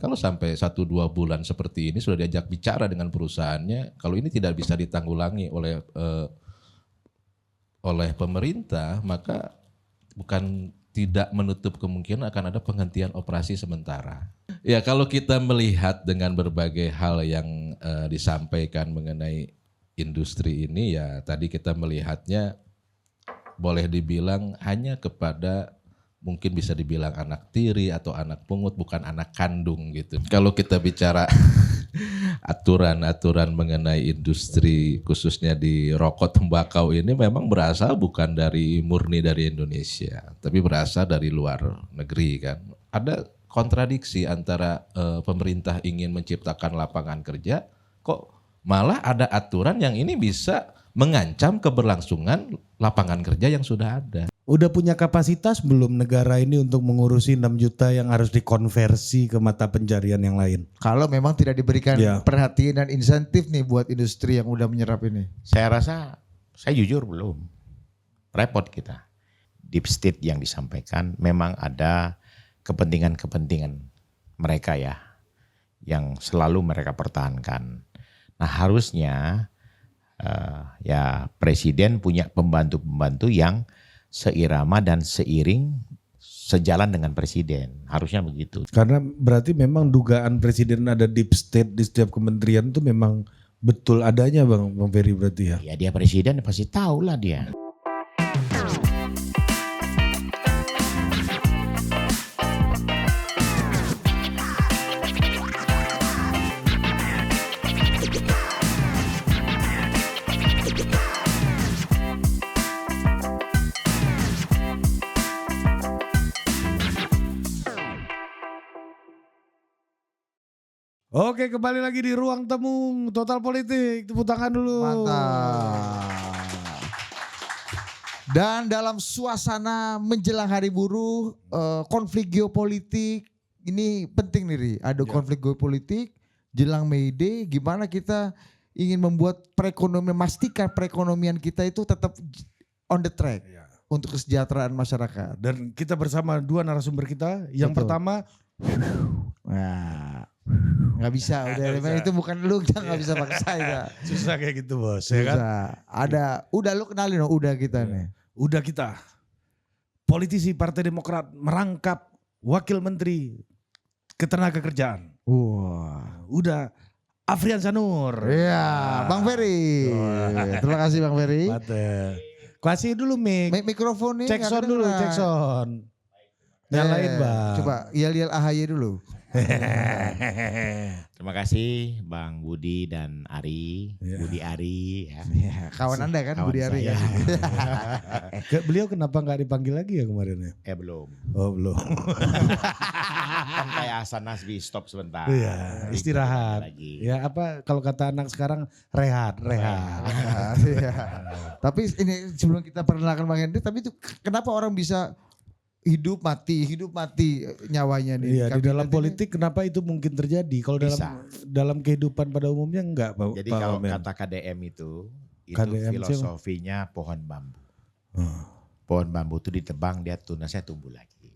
Kalau sampai 1-2 bulan seperti ini sudah diajak bicara dengan perusahaannya, kalau ini tidak bisa ditanggulangi oleh pemerintah, maka bukan tidak menutup kemungkinan akan ada penghentian operasi sementara. Ya kalau kita melihat dengan berbagai hal yang disampaikan mengenai industri ini, ya tadi kita melihatnya boleh dibilang hanya kepada mungkin bisa dibilang anak tiri atau anak pungut, bukan anak kandung gitu. Kalau kita bicara aturan-aturan mengenai industri khususnya di rokok tembakau ini memang berasal bukan murni dari Indonesia, tapi berasal dari luar negeri kan. Ada kontradiksi antara pemerintah ingin menciptakan lapangan kerja, kok malah ada aturan yang ini bisa mengancam keberlangsungan lapangan kerja yang sudah ada. Udah punya kapasitas belum negara ini untuk mengurusi 6 juta yang harus dikonversi ke mata pencarian yang lain? Kalau memang tidak diberikan perhatian dan insentif nih buat industri yang udah menyerap ini. Saya rasa, saya jujur belum. Repot kita. Deep state yang disampaikan memang ada kepentingan-kepentingan mereka ya, yang selalu mereka pertahankan. Nah harusnya ya presiden punya pembantu-pembantu yang seirama dan sejalan dengan presiden, harusnya begitu. Karena berarti memang dugaan presiden ada deep state di setiap kementerian itu memang betul adanya Bang Ferry berarti ya? Ya dia presiden pasti tahu lah dia. Oke, kembali lagi di Ruang Temu Total Politik. Tepuk tangan dulu. Mantap. Dan dalam suasana menjelang hari buruh, konflik geopolitik ini penting nih Ri. Ada konflik geopolitik jelang May Day, gimana kita ingin membuat memastikan perekonomian kita itu tetap on the track untuk kesejahteraan masyarakat. Dan kita bersama dua narasumber kita. Yang pertama, nggak bisa, udah itu bukan lu, nggak bisa paksa ya. Susah kayak gitu bos. Susah. Ya kan? Udah lu kenalin dong, udah kita nih. Udah kita. Politisi Partai Demokrat merangkap Wakil Menteri Ketenagakerjaan. Wah. Udah Afrian Sanur. Iya, Bang Ferry. Terima kasih Bang Ferry. Kasih dulu mikrofon nih. Cek sound dulu, cek sound. Nyalain Bang. Coba yel-yel AHY dulu. Terima kasih Bang Budi dan Ari, Budi Ari ya. Kawan Anda kan, Budi Ari ya. Beliau kenapa nggak dipanggil lagi ya kemarin ya? Belum. Oh belum. Kan kayak Hasan Nasbi stop sebentar. Iya, istirahat. Ya apa kalau kata anak sekarang rehat. Tapi ini sebelum kita perkenalkan Bang Hendri, tapi itu kenapa orang bisa hidup mati nyawanya nih. Iya, di dalam politik kenapa itu mungkin terjadi? Kalau dalam kehidupan pada umumnya enggak, Pak. Jadi kalau kata KDM itu filosofinya pohon bambu. Pohon bambu itu ditebang, dia tunasnya tumbuh lagi.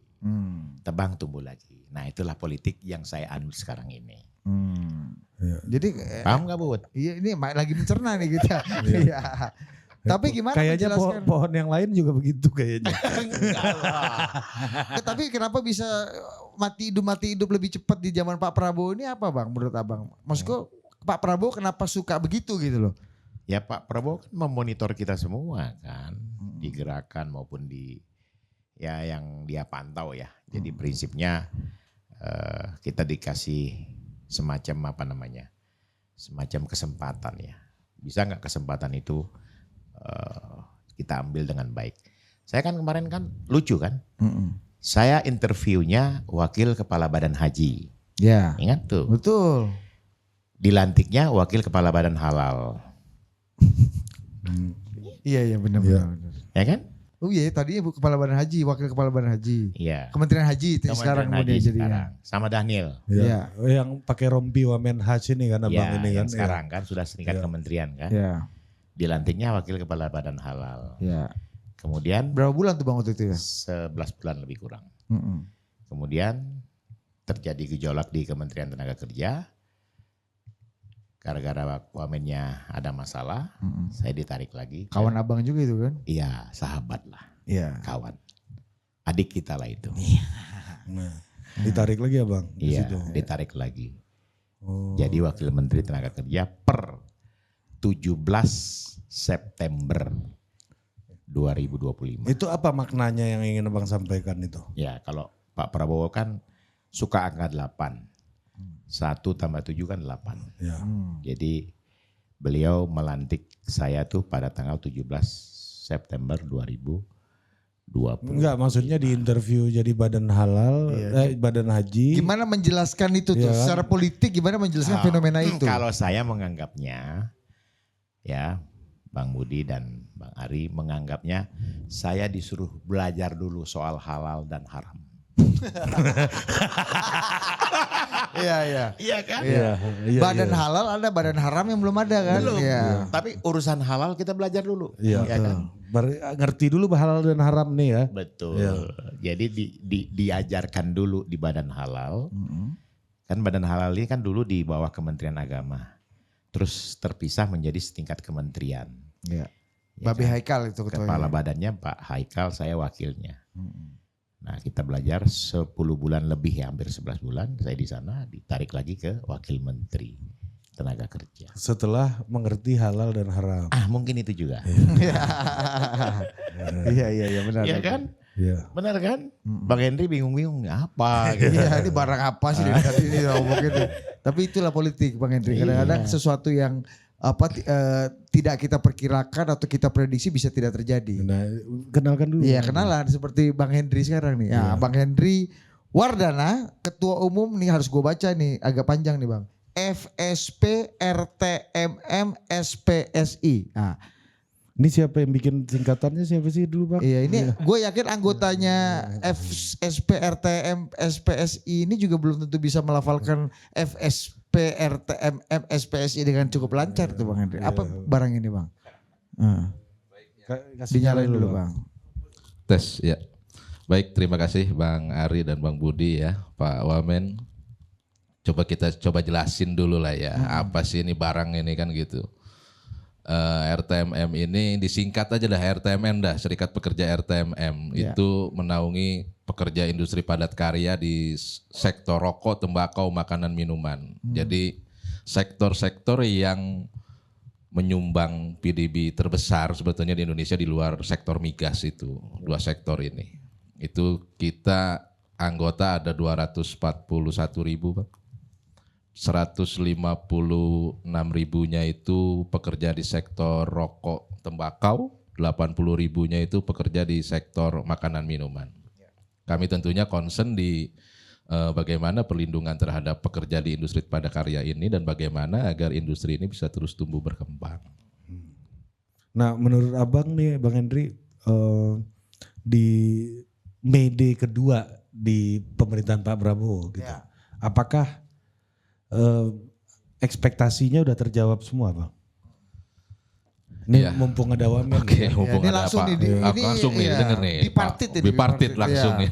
Tebang tumbuh lagi. Nah itulah politik yang saya anut sekarang ini. Jadi paham gak Bud? Iya, ini lagi mencerna nih kita. Iya. Tapi gimana kayaknya pohon yang lain juga begitu kayaknya. Enggak lah. Tapi kenapa bisa mati hidup lebih cepat di zaman Pak Prabowo ini apa Bang menurut Abang? Maksudku Pak Prabowo kenapa suka begitu gitu loh? Ya Pak Prabowo kan memonitor kita semua kan. Di gerakan maupun di yang dia pantau ya. Jadi prinsipnya kita dikasih semacam semacam kesempatan ya. Bisa gak kesempatan itu kita ambil dengan baik. Saya kan kemarin kan lucu kan. Saya interviewnya Wakil Kepala Badan Haji. Ya. Ingat tuh. Betul. Dilantiknya Wakil Kepala Badan Halal. Iya benar. Ya kan? Oh iya tadinya Kepala Badan Haji, Wakil Kepala Badan Haji. Iya. Kementerian Haji itu sekarang kemudian jadinya. Sama Daniel. Iya. Yang pakai rompi Wamen Haji ini kan Abang ini kan. Sekarang kan sudah setingkat kementerian kan. Iya. Dilantiknya Wakil Kepala Badan Halal. Ya. Kemudian berapa bulan tuh Bang waktu itu ya? 11 bulan lebih kurang. Kemudian terjadi gejolak di Kementerian Tenaga Kerja. Gara-gara wamennya ada masalah, saya ditarik lagi. Kawan abang juga itu kan? Iya, sahabat lah, Iya. kawan. Adik kita lah itu. Nah, ditarik lagi ya bang? Di Iya, situ? ditarik lagi. Oh. Jadi Wakil Menteri Tenaga Kerja per 17 September 2025. Itu apa maknanya yang ingin abang sampaikan itu? Ya kalau Pak Prabowo kan suka angka 8. 1 tambah 7 kan 8. Ya. Jadi beliau melantik saya tuh pada tanggal 17 September 2020. Enggak, maksudnya di interview jadi badan halal, badan haji. Gimana menjelaskan itu tuh? Iya kan? Secara politik gimana menjelaskan fenomena itu? Kalau saya menganggapnya, ya Bang Budi dan Bang Ari menganggapnya saya disuruh belajar dulu soal halal dan haram. Iya, iya. Iya kan? Iya, Badan halal ada, badan haram yang belum ada kan? Belum. Iya. Tapi urusan halal kita belajar dulu. Iya, Ya kan? ngerti dulu halal dan haram nih ya. Betul. Iya. Jadi diajarkan dulu di badan halal. Kan badan halal ini kan dulu di bawah Kementerian Agama. Terus terpisah menjadi setingkat kementerian. Iya. Ya Babe kan? Haikal itu ketuanya. Kepala badannya Pak Haikal, saya wakilnya. Nah kita belajar 10 bulan lebih ya, hampir 11 bulan. Saya di sana ditarik lagi ke Wakil Menteri Tenaga Kerja. Setelah mengerti halal dan haram. Mungkin itu juga. Iya benar. Iya kan? Iya. Benar kan? Bang Henry bingung-bingung apa gitu. Iya ini barang apa sih dari tadi ini ngomongin. Tapi itulah politik Bang Hendri. Kadang-kadang sesuatu yang tidak kita perkirakan atau kita prediksi bisa tidak terjadi. Nah, kenalkan dulu. Iya kenalan seperti Bang Hendri sekarang nih. Ya, Bang Hendri Wardana, Ketua Umum nih harus gue baca nih agak panjang nih Bang. FSP RTMM SPSI. Nah, Ini siapa yang bikin singkatannya siapa sih dulu bang? iya ini gue yakin anggotanya FSP RTM SPSI ini juga belum tentu bisa melafalkan FSP RTMM SPSI dengan cukup lancar tuh Bang Hendri. Apa barang ini Bang? Dinyalain dulu Bang. Tes ya. Baik, terima kasih Bang Ari dan Bang Budi ya, Pak Wamen. Kita coba jelasin dulu lah ya, apa sih ini barang ini kan gitu. RTMM ini disingkat aja dah RTMN dah, Serikat Pekerja RTMM. Itu menaungi pekerja industri padat karya di sektor rokok, tembakau, makanan, minuman. Jadi sektor-sektor yang menyumbang PDB terbesar sebetulnya di Indonesia di luar sektor migas itu, 2 sektor ini. Itu kita anggota ada 241 ribu Bang. 156 ribunya itu pekerja di sektor rokok tembakau, 80 ribunya itu pekerja di sektor makanan minuman. Kami tentunya concern di bagaimana perlindungan terhadap pekerja di industri padat karya ini dan bagaimana agar industri ini bisa terus tumbuh berkembang. Nah menurut abang nih Bang Hendri, di May Day kedua di pemerintahan Pak Prabowo gitu, apakah ekspektasinya udah terjawab semua Bang? Ini mumpung ada Wamen. Oke, ya. mumpung ini ada langsung Pak. nih, ini Langsung nih, denger nih. Bipartit langsung nih.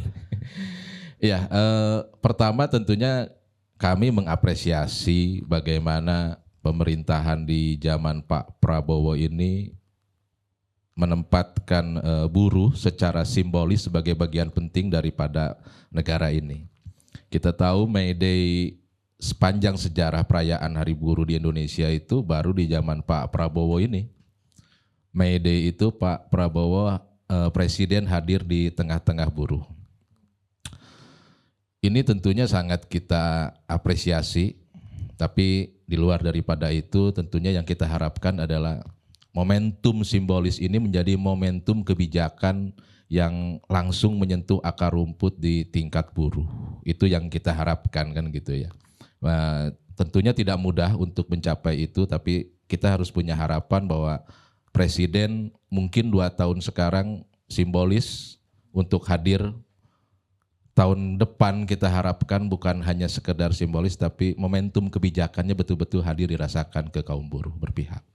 Ya, pertama tentunya kami mengapresiasi bagaimana pemerintahan di zaman Pak Prabowo ini menempatkan buruh secara simbolis sebagai bagian penting daripada negara ini. Kita tahu May Day sepanjang sejarah perayaan Hari Buruh di Indonesia itu baru di zaman Pak Prabowo ini. May Day itu Pak Prabowo presiden hadir di tengah-tengah buruh. Ini tentunya sangat kita apresiasi, tapi di luar daripada itu tentunya yang kita harapkan adalah momentum simbolis ini menjadi momentum kebijakan yang langsung menyentuh akar rumput di tingkat buruh. Itu yang kita harapkan kan gitu ya. Nah, tentunya tidak mudah untuk mencapai itu, tapi kita harus punya harapan bahwa Presiden mungkin 2 tahun sekarang simbolis untuk hadir. Tahun depan kita harapkan bukan hanya sekedar simbolis, tapi momentum kebijakannya betul-betul hadir dirasakan ke kaum buruh berpihak.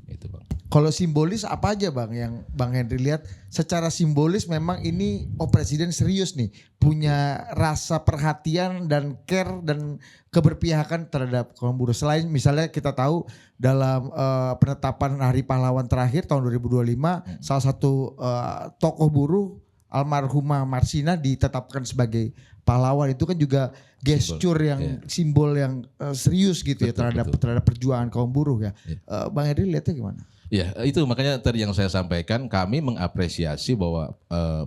Itu Bang. Kalau simbolis apa aja Bang yang Bang Henry lihat secara simbolis memang ini presiden serius nih, punya rasa perhatian dan care dan keberpihakan terhadap kaum buruh. Selain misalnya kita tahu dalam penetapan Hari Pahlawan terakhir tahun 2025 salah satu tokoh buruh almarhumah Marsina ditetapkan sebagai pahlawan, itu kan juga gestur yang simbol yang serius gitu, betul, ya terhadap perjuangan kaum buruh ya. Bang Henry lihatnya gimana? Ya itu makanya tadi yang saya sampaikan, kami mengapresiasi bahwa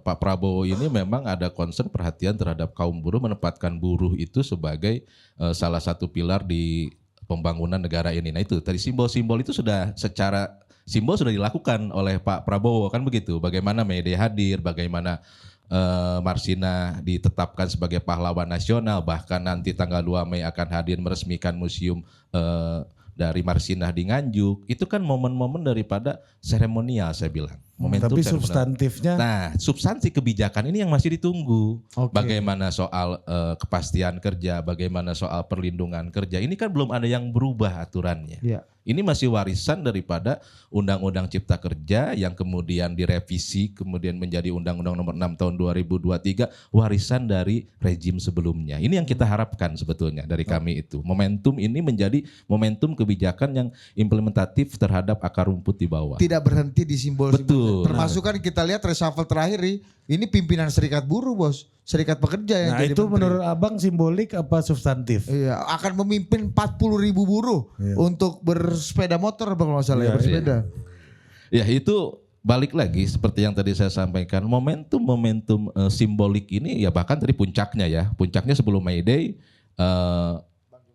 Pak Prabowo ini memang ada concern perhatian terhadap kaum buruh, menempatkan buruh itu sebagai salah satu pilar di pembangunan negara ini. Nah itu tadi simbol-simbol itu sudah secara simbol sudah dilakukan oleh Pak Prabowo kan begitu. Bagaimana May Day hadir, bagaimana Marsina ditetapkan sebagai pahlawan nasional, bahkan nanti tanggal 2 Mei akan hadir meresmikan museum dari Marsina di Nganjuk. Itu kan momen-momen daripada seremonial saya bilang. Momentum tapi seremonial. substantifnya. Nah, substansi kebijakan ini yang masih ditunggu. Bagaimana soal kepastian kerja, bagaimana soal perlindungan kerja. Ini kan belum ada yang berubah aturannya. Ya. Ini masih warisan daripada Undang-Undang Cipta Kerja yang kemudian direvisi, kemudian menjadi Undang-Undang Nomor 6 Tahun 2023, warisan dari rejim sebelumnya. Ini yang kita harapkan sebetulnya dari kami itu. Momentum ini menjadi momentum kebijakan yang implementatif terhadap akar rumput di bawah. Tidak berhenti di simbol-simbol. Betul. Termasuk kan kita lihat reshuffle terakhir ini pimpinan serikat buruh bos, serikat pekerja yang Nah jadi itu menteri. menurut abang simbolik apa substantif? Iya, akan memimpin 40.000 buruh untuk bersepeda motor kalau nggak salah ya, bersepeda. Ya itu balik lagi seperti yang tadi saya sampaikan, momentum simbolik ini ya bahkan tadi puncaknya sebelum May Day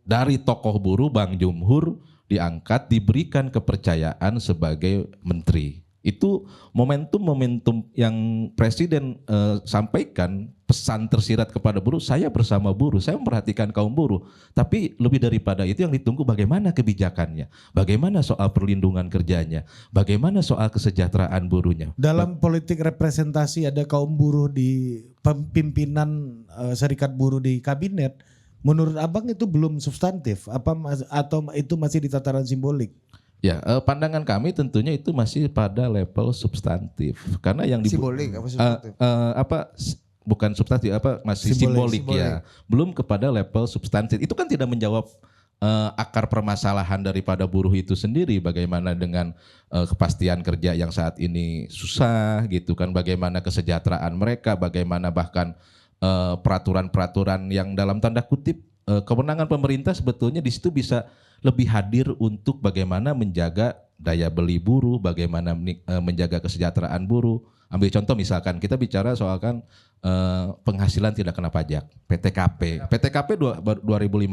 dari tokoh buruh Bang Jumhur diangkat, diberikan kepercayaan sebagai menteri. Itu momentum-momentum yang presiden sampaikan, pesan tersirat kepada buruh, saya bersama buruh, saya memperhatikan kaum buruh. Tapi lebih daripada itu yang ditunggu bagaimana kebijakannya, bagaimana soal perlindungan kerjanya, bagaimana soal kesejahteraan buruhnya. Dalam politik representasi ada kaum buruh di pimpinan serikat buruh di kabinet. Menurut abang itu belum substantif atau itu masih di tataran simbolik? Ya, pandangan kami tentunya itu masih pada level substantif. Karena yang Simbolik apa substantif? Bukan substantif, masih simbolik ya. Belum kepada level substantif. Itu kan tidak menjawab akar permasalahan daripada buruh itu sendiri. Bagaimana dengan kepastian kerja yang saat ini susah gitu kan. Bagaimana kesejahteraan mereka, bagaimana bahkan peraturan-peraturan yang dalam tanda kutip kewenangan pemerintah sebetulnya di situ bisa lebih hadir untuk bagaimana menjaga daya beli buruh, bagaimana menjaga kesejahteraan buruh. Ambil contoh misalkan kita bicara soal kan penghasilan tidak kena pajak, PTKP. PTKP 2015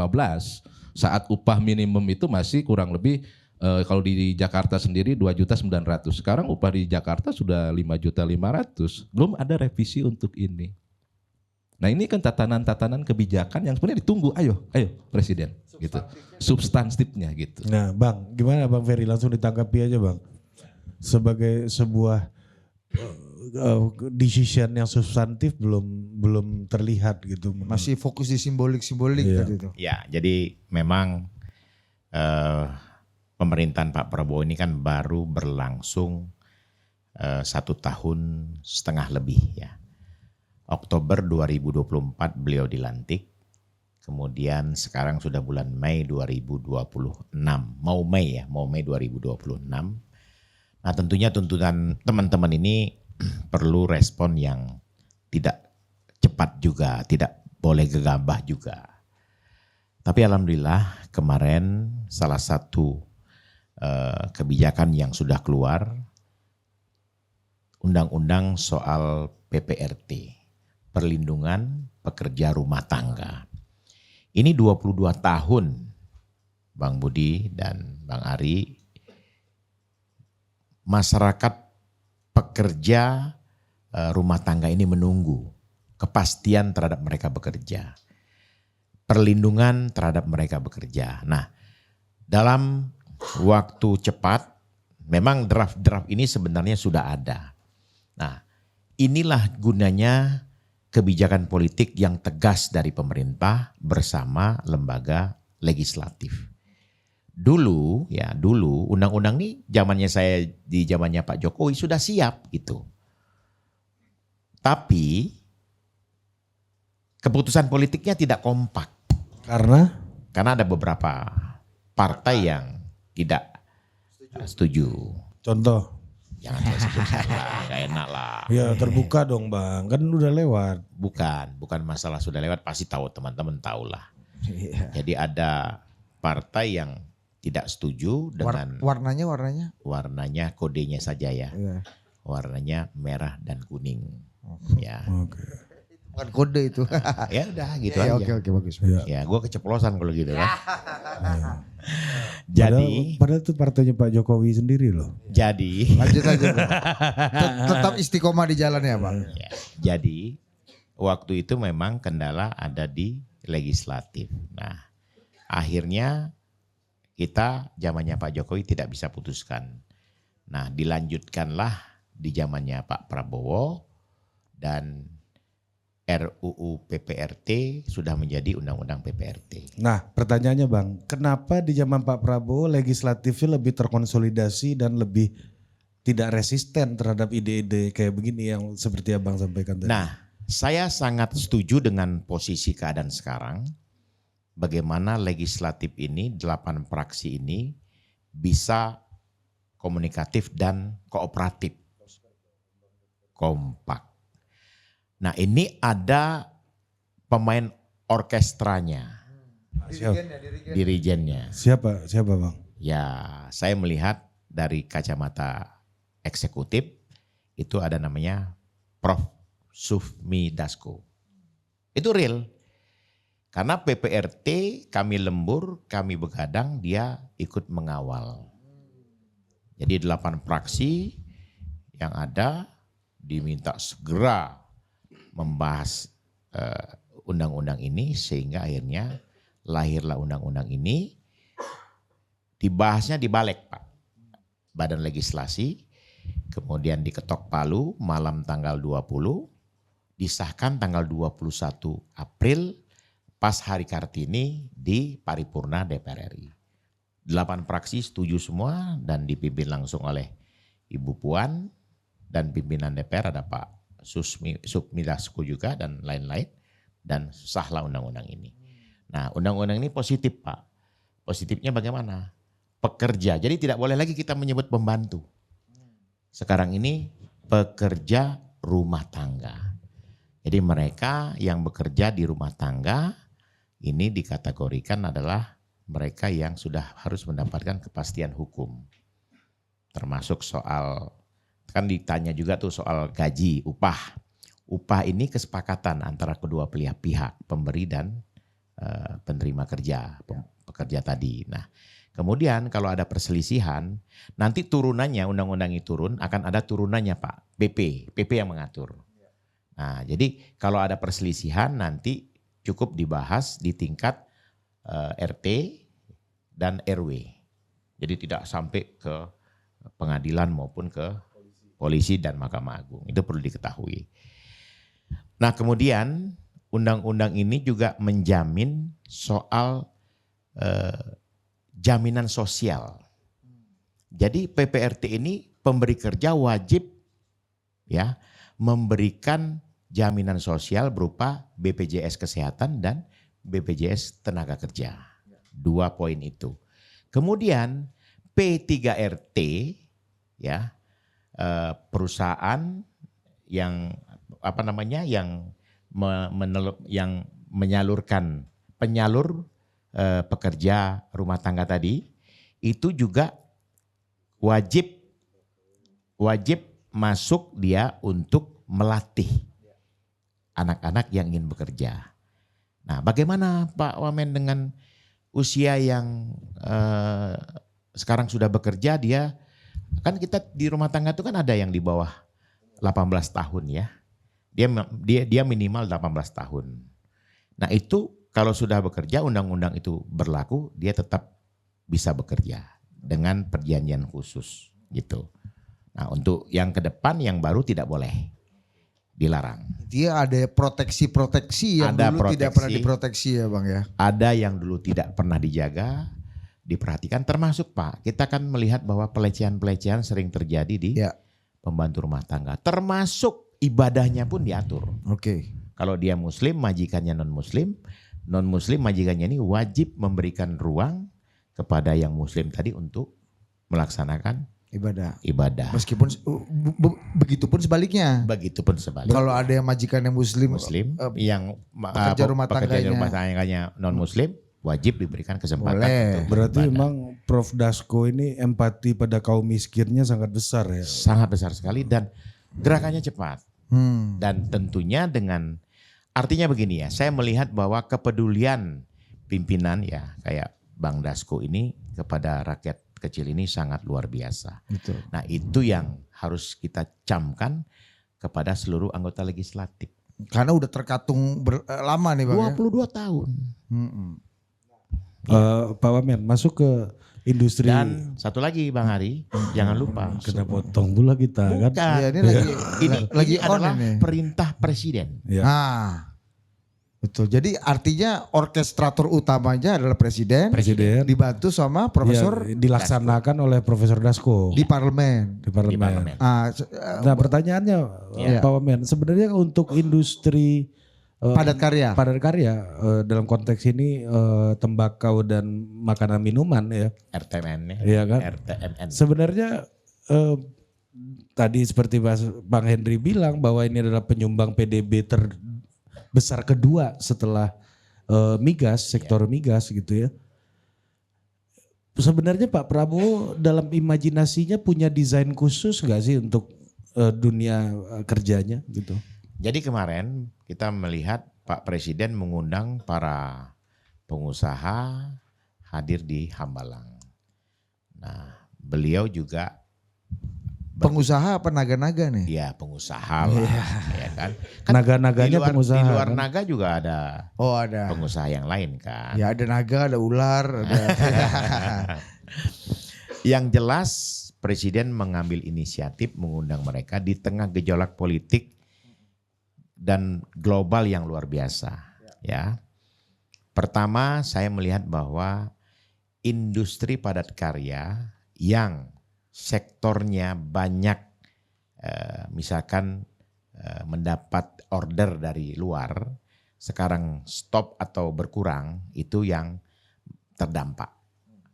saat upah minimum itu masih kurang lebih kalau di Jakarta sendiri 2.900.000. Sekarang upah di Jakarta sudah 5.500.000. Belum ada revisi untuk ini. Nah ini kan tatanan-tatanan kebijakan yang sebenarnya ditunggu, ayo presiden gitu, substantifnya gitu. Nah bang, gimana bang Ferry, langsung ditanggapi aja bang, sebagai sebuah decision yang substantif belum terlihat gitu. Masih fokus di simbolik tadi itu. Ya jadi memang pemerintahan Pak Prabowo ini kan baru berlangsung 1,5 tahun lebih ya. Oktober 2024 beliau dilantik, kemudian sekarang sudah bulan Mei 2026, mau Mei 2026. Nah tentunya tuntutan teman-teman ini perlu respon yang tidak cepat juga, tidak boleh gegabah juga. Tapi alhamdulillah kemarin salah satu kebijakan yang sudah keluar, undang-undang soal PPRT. Perlindungan pekerja rumah tangga. Ini 22 tahun Bang Budi dan Bang Ari, masyarakat pekerja rumah tangga ini menunggu kepastian terhadap mereka bekerja. Perlindungan terhadap mereka bekerja. Nah, dalam waktu cepat memang draft-draft ini sebenarnya sudah ada. Nah, inilah gunanya kebijakan politik yang tegas dari pemerintah bersama lembaga legislatif. dulu undang-undang ini zamannya saya di zamannya Pak Jokowi sudah siap gitu. Tapi keputusan politiknya tidak kompak. Karena ada beberapa partai yang tidak setuju. Contoh? Jangan saya sebutkan lah, gak enak lah. Ya terbuka dong Bang, kan udah lewat. Bukan masalah sudah lewat, pasti tahu, teman-teman tahu lah. Jadi ada partai yang tidak setuju dengan warnanya kodenya saja ya. Warnanya merah dan kuning. Ya. Oke. Bukan kode itu. Ya udah gitu aja. Oke bagus. Ya gue keceplosan kalau gitu kan. Jadi padahal itu partainya Pak Jokowi sendiri loh. Jadi lanjut aja Bang. Tetap istiqomah di jalan ya Bang. Ya, jadi waktu itu memang kendala ada di legislatif. Nah akhirnya kita zamannya Pak Jokowi tidak bisa putuskan. Nah dilanjutkanlah di zamannya Pak Prabowo dan RUU PPRT sudah menjadi undang-undang PPRT. Nah pertanyaannya Bang, kenapa di zaman Pak Prabowo legislatifnya lebih terkonsolidasi dan lebih tidak resisten terhadap ide-ide kayak begini yang seperti Abang sampaikan tadi? Nah saya sangat setuju dengan posisi keadaan sekarang. Bagaimana legislatif ini, 8 fraksi ini bisa komunikatif dan kooperatif. Kompak. Nah ini ada pemain orkestranya, dirijennya. Siapa Bang? Ya saya melihat dari kacamata eksekutif itu ada namanya Prof. Sufmi Dasko. Itu real. Karena PPRT kami lembur, kami begadang, dia ikut mengawal. Jadi 8 fraksi yang ada diminta segera membahas undang-undang ini sehingga akhirnya lahirlah undang-undang ini. Dibahasnya di Balek Pak, Badan Legislasi, kemudian diketok palu malam tanggal 20, disahkan tanggal 21 April pas hari Kartini di paripurna DPR RI. 8 fraksi setuju semua dan dipimpin langsung oleh Ibu Puan dan pimpinan DPR ada Pak Sufmi Dasko juga dan lain-lain, dan sahlah undang-undang ini. Nah undang-undang ini positif Pak. Positifnya bagaimana? Pekerja, jadi tidak boleh lagi kita menyebut pembantu. Sekarang ini pekerja rumah tangga. Jadi mereka yang bekerja di rumah tangga ini dikategorikan adalah mereka yang sudah harus mendapatkan kepastian hukum. Termasuk soal, kan ditanya juga tuh soal gaji, upah. Upah ini kesepakatan antara kedua pihak, pemberi dan penerima kerja, pekerja tadi. Nah kemudian kalau ada perselisihan, nanti turunannya, undang-undang ini turun, akan ada turunannya Pak, PP yang mengatur. Nah jadi kalau ada perselisihan nanti cukup dibahas di tingkat RT dan RW. Jadi tidak sampai ke pengadilan maupun ke polisi dan Mahkamah Agung. Itu perlu diketahui. Nah kemudian undang-undang ini juga menjamin soal jaminan sosial. Jadi PPRT ini pemberi kerja wajib ya memberikan jaminan sosial berupa BPJS Kesehatan dan BPJS Tenaga Kerja. 2 poin itu. Kemudian P3RT ya perusahaan yang yang menyalurkan penyalur pekerja rumah tangga tadi itu juga wajib masuk dia untuk melatih anak-anak yang ingin bekerja. Nah, bagaimana Pak Wamen dengan usia yang sekarang sudah bekerja, dia kan kita di rumah tangga itu kan ada yang di bawah 18 tahun ya. Dia minimal 18 tahun. Nah, itu kalau sudah bekerja, undang-undang itu berlaku, dia tetap bisa bekerja dengan perjanjian khusus gitu. Nah untuk yang ke depan yang baru tidak boleh, dilarang. Dia ada proteksi yang ada dulu proteksi, tidak pernah diproteksi ya Bang ya? Ada yang dulu tidak pernah dijaga diperhatikan, termasuk Pak, kita kan melihat bahwa pelecehan-pelecehan sering terjadi di Ya. pembantu rumah tangga. Termasuk ibadahnya pun diatur. Oke. Kalau dia muslim, majikannya non-muslim. Non-muslim, majikannya ini wajib memberikan ruang kepada yang muslim tadi untuk melaksanakan ibadah. Meskipun begitupun sebaliknya. Begitupun sebaliknya. Kalau ada yang majikan yang muslim, Yang pekerja rumah tangganya non-muslim wajib diberikan kesempatan. Boleh. untuk Berarti beribadah. memang Prof Dasko ini empati pada kaum miskinnya sangat besar ya. Sangat besar sekali dan gerakannya cepat. Dan tentunya dengan artinya begini ya, saya melihat bahwa kepedulian pimpinan ya kayak Bang Dasko ini kepada rakyat kecil ini sangat luar biasa. Betul. Nah itu yang harus kita camkan kepada seluruh anggota legislatif. Karena udah terkatung lama nih Bang. 22 tahun. Pak Wamen masuk ke industri. Dan satu lagi Bang Hari, jangan lupa. Kena potong pula kita kan. Bukan. Ya, ini lagi ini on adalah ini. perintah presiden. Ya. Nah, betul. Jadi artinya orkestrator utamanya adalah presiden, Presiden dibantu sama profesor ya, dilaksanakan oleh Profesor Dasko di parlemen. di parlemen. Nah pertanyaannya Ya. Pak Wamen, sebenarnya untuk industri Padat karya. dalam konteks ini tembakau dan makanan minuman ya, RTMN Iya kan? RTMN. sebenarnya tadi seperti Bang Henry bilang bahwa ini adalah penyumbang PDB terbesar kedua setelah migas, sektor migas gitu ya. Sebenarnya Pak Prabowo dalam imajinasinya punya desain khusus nggak sih untuk dunia kerjanya gitu? Jadi kemarin kita melihat Pak Presiden mengundang para pengusaha hadir di Hambalang. Nah, beliau juga Pengusaha apa naga-naga nih? ya pengusaha lah, ya kan. Naga-naganya pengusaha, Di luar kan? naga juga ada Oh ada. pengusaha yang lain kan. Ya ada naga, ada ular, ada. Yang jelas Presiden mengambil inisiatif mengundang mereka di tengah gejolak politik dan global yang luar biasa. Ya. Pertama, saya melihat bahwa industri padat karya yang sektornya banyak misalkan mendapat order dari luar, sekarang stop atau berkurang, itu yang terdampak.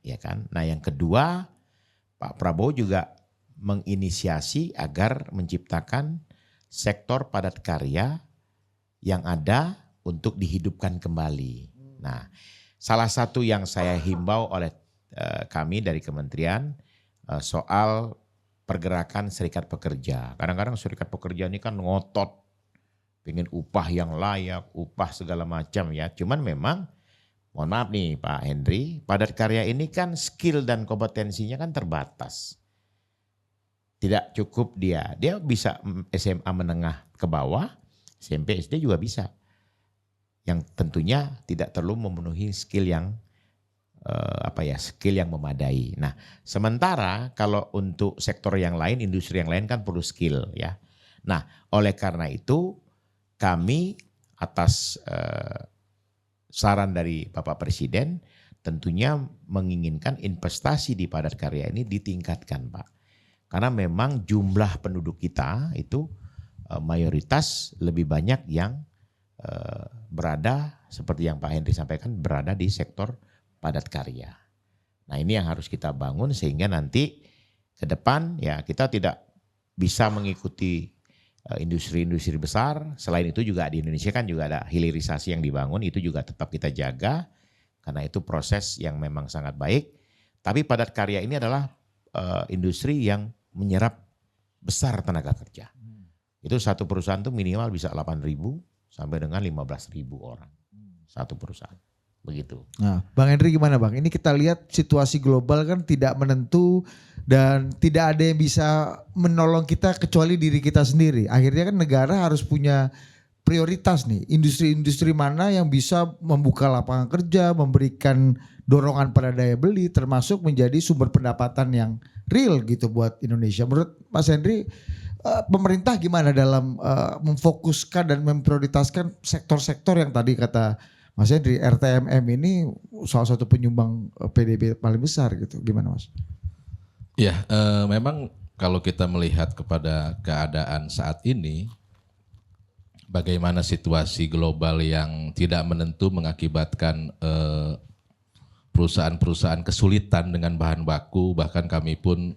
Ya kan? Nah, yang kedua, Pak Prabowo juga menginisiasi agar menciptakan sektor padat karya yang ada untuk dihidupkan kembali. Nah, salah satu yang saya himbau oleh kami dari kementerian soal pergerakan serikat pekerja. Kadang-kadang serikat pekerja ini kan ngotot, pengen upah yang layak, upah segala macam ya. Cuman memang, mohon maaf nih Pak Henry, padat karya ini kan skill dan kompetensinya kan terbatas. Tidak cukup dia bisa SMA menengah ke bawah, SMP, SD juga bisa. Yang tentunya tidak perlu memenuhi skill yang skill yang memadai. Nah, sementara kalau untuk sektor yang lain, industri yang lain kan perlu skill ya. Nah, oleh karena itu kami atas saran dari Bapak Presiden tentunya menginginkan investasi di padat karya ini ditingkatkan, Pak. Karena memang jumlah penduduk kita itu mayoritas lebih banyak yang berada seperti yang Pak Henry sampaikan berada di sektor padat karya. Nah, ini yang harus kita bangun sehingga nanti ke depan ya kita tidak bisa mengikuti industri-industri besar. Selain itu juga di Indonesia kan juga ada hilirisasi yang dibangun, itu juga tetap kita jaga karena itu proses yang memang sangat baik. Tapi padat karya ini adalah industri yang menyerap besar tenaga kerja. Itu satu perusahaan tuh minimal bisa 8.000 sampai dengan 15.000 orang. Satu perusahaan. Begitu. Nah, Bang Henry gimana Bang? Ini kita lihat situasi global kan tidak menentu dan tidak ada yang bisa menolong kita kecuali diri kita sendiri. Akhirnya kan negara harus punya prioritas nih. Industri-industri mana yang bisa membuka lapangan kerja, memberikan dorongan pada daya beli, termasuk menjadi sumber pendapatan yang real gitu buat Indonesia. Menurut Mas Henry, pemerintah gimana dalam memfokuskan dan memprioritaskan sektor-sektor yang tadi kata Mas Henry, RTMM ini salah satu penyumbang PDB paling besar gitu. Gimana Mas? Ya, memang kalau kita melihat kepada keadaan saat ini, bagaimana situasi global yang tidak menentu mengakibatkan perusahaan-perusahaan kesulitan dengan bahan baku, bahkan kami pun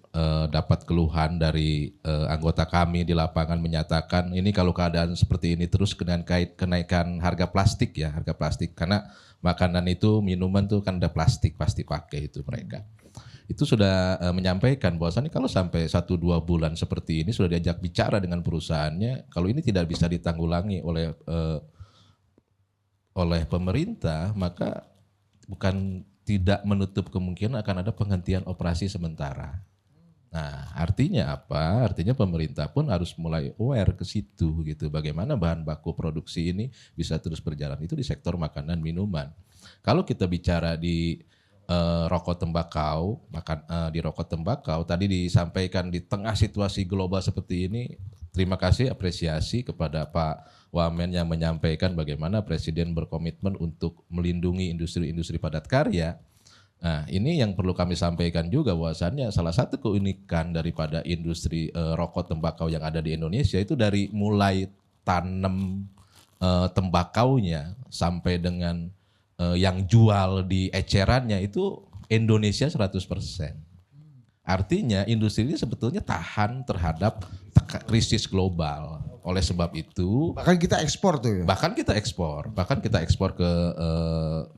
dapat keluhan dari anggota kami di lapangan menyatakan ini kalau keadaan seperti ini terus dengan kenaikan harga plastik ya, harga plastik karena makanan itu minuman tuh kan ada plastik pasti pakai itu mereka. Itu sudah menyampaikan bahwasannya kalau sampai 1-2 bulan seperti ini sudah diajak bicara dengan perusahaannya, kalau ini tidak bisa ditanggulangi oleh pemerintah, maka bukan tidak menutup kemungkinan akan ada penghentian operasi sementara. Nah, artinya apa? Artinya pemerintah pun harus mulai aware ke situ gitu. Bagaimana bahan baku produksi ini bisa terus berjalan itu di sektor makanan minuman. Kalau kita bicara di rokok tembakau, di rokok tembakau tadi disampaikan di tengah situasi global seperti ini, terima kasih apresiasi kepada Pak Wamen yang menyampaikan bagaimana Presiden berkomitmen untuk melindungi industri-industri padat karya. Nah, ini yang perlu kami sampaikan juga bahwasannya salah satu keunikan daripada industri rokok tembakau yang ada di Indonesia itu dari mulai tanam tembakaunya sampai dengan yang jual di ecerannya itu Indonesia 100%. Artinya industri ini sebetulnya tahan terhadap krisis global. Oleh sebab itu, Bahkan kita ekspor tuh ya. bahkan kita ekspor ke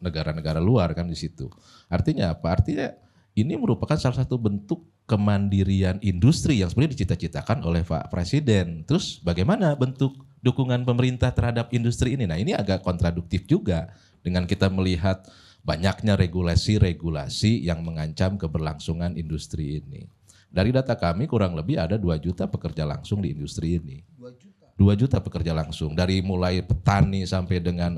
negara-negara luar kan di situ. Artinya apa? Artinya ini merupakan salah satu bentuk kemandirian industri yang sebenarnya dicita-citakan oleh Pak Presiden. Terus bagaimana bentuk dukungan pemerintah terhadap industri ini? Nah, ini agak kontraduktif juga dengan kita melihat banyaknya regulasi-regulasi yang mengancam keberlangsungan industri ini. Dari data kami kurang lebih ada 2 juta pekerja langsung di industri ini. 2 juta pekerja langsung. Dari mulai petani sampai dengan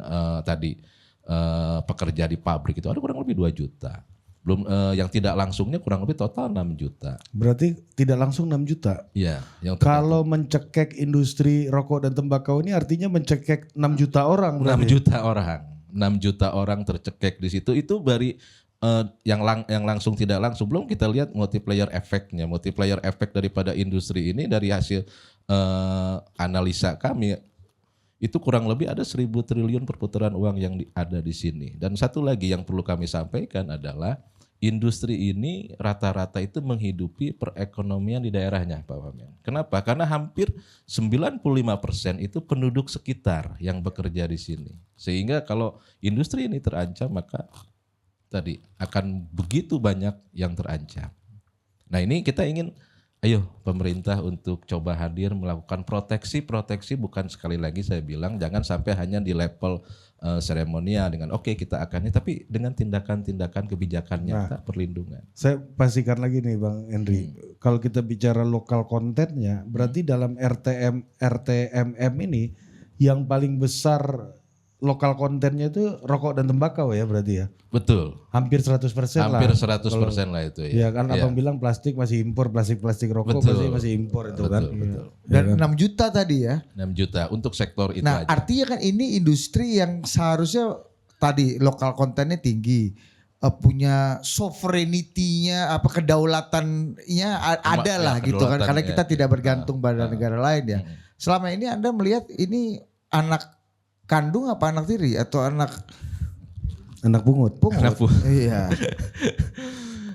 pekerja di pabrik itu ada kurang lebih 2 juta. Belum yang tidak langsungnya kurang lebih total 6 juta. Berarti tidak langsung 6 juta. Iya, yang Kalau mencekek industri rokok dan tembakau ini artinya mencekek 6 juta orang. 6 berarti. juta orang. 6 juta orang tercekek di situ. Itu dari yang langsung tidak langsung. Belum kita lihat multiplier efeknya. Multiplier efek daripada industri ini dari hasil analisa kami itu kurang lebih ada 1.000 triliun perputaran uang yang ada di sini. Dan satu lagi yang perlu kami sampaikan adalah industri ini rata-rata itu menghidupi perekonomian di daerahnya, Pak Wamen. Kenapa? Karena hampir 95% itu penduduk sekitar yang bekerja di sini. Sehingga kalau industri ini terancam, maka tadi akan begitu banyak yang terancam. Nah, ini kita ingin ayo pemerintah untuk coba hadir melakukan proteksi bukan sekali lagi saya bilang jangan sampai hanya di level seremonial dengan oke, kita akan tapi dengan tindakan-tindakan kebijakan nyata perlindungan. Saya pastikan lagi nih Bang Henry, kalau kita bicara lokal kontennya berarti dalam RTMM ini yang paling besar lokal kontennya itu rokok dan tembakau ya berarti ya? Betul. Hampir 100% lah. Hampir 100% lah itu ya. Ya kan abang bilang plastik masih impor, plastik rokok Betul. masih impor itu kan. Betul. Dan 6 juta tadi ya. 6 juta untuk sektor itu Nah, aja. artinya kan ini industri yang seharusnya tadi lokal kontennya tinggi, punya sovereignty-nya, kedaulatannya ada lah gitu kan, karena kita tidak bergantung pada negara lain ya. Selama ini Anda melihat ini anak kandung apa anak tiri atau anak pungut. Anak pungut. Iya.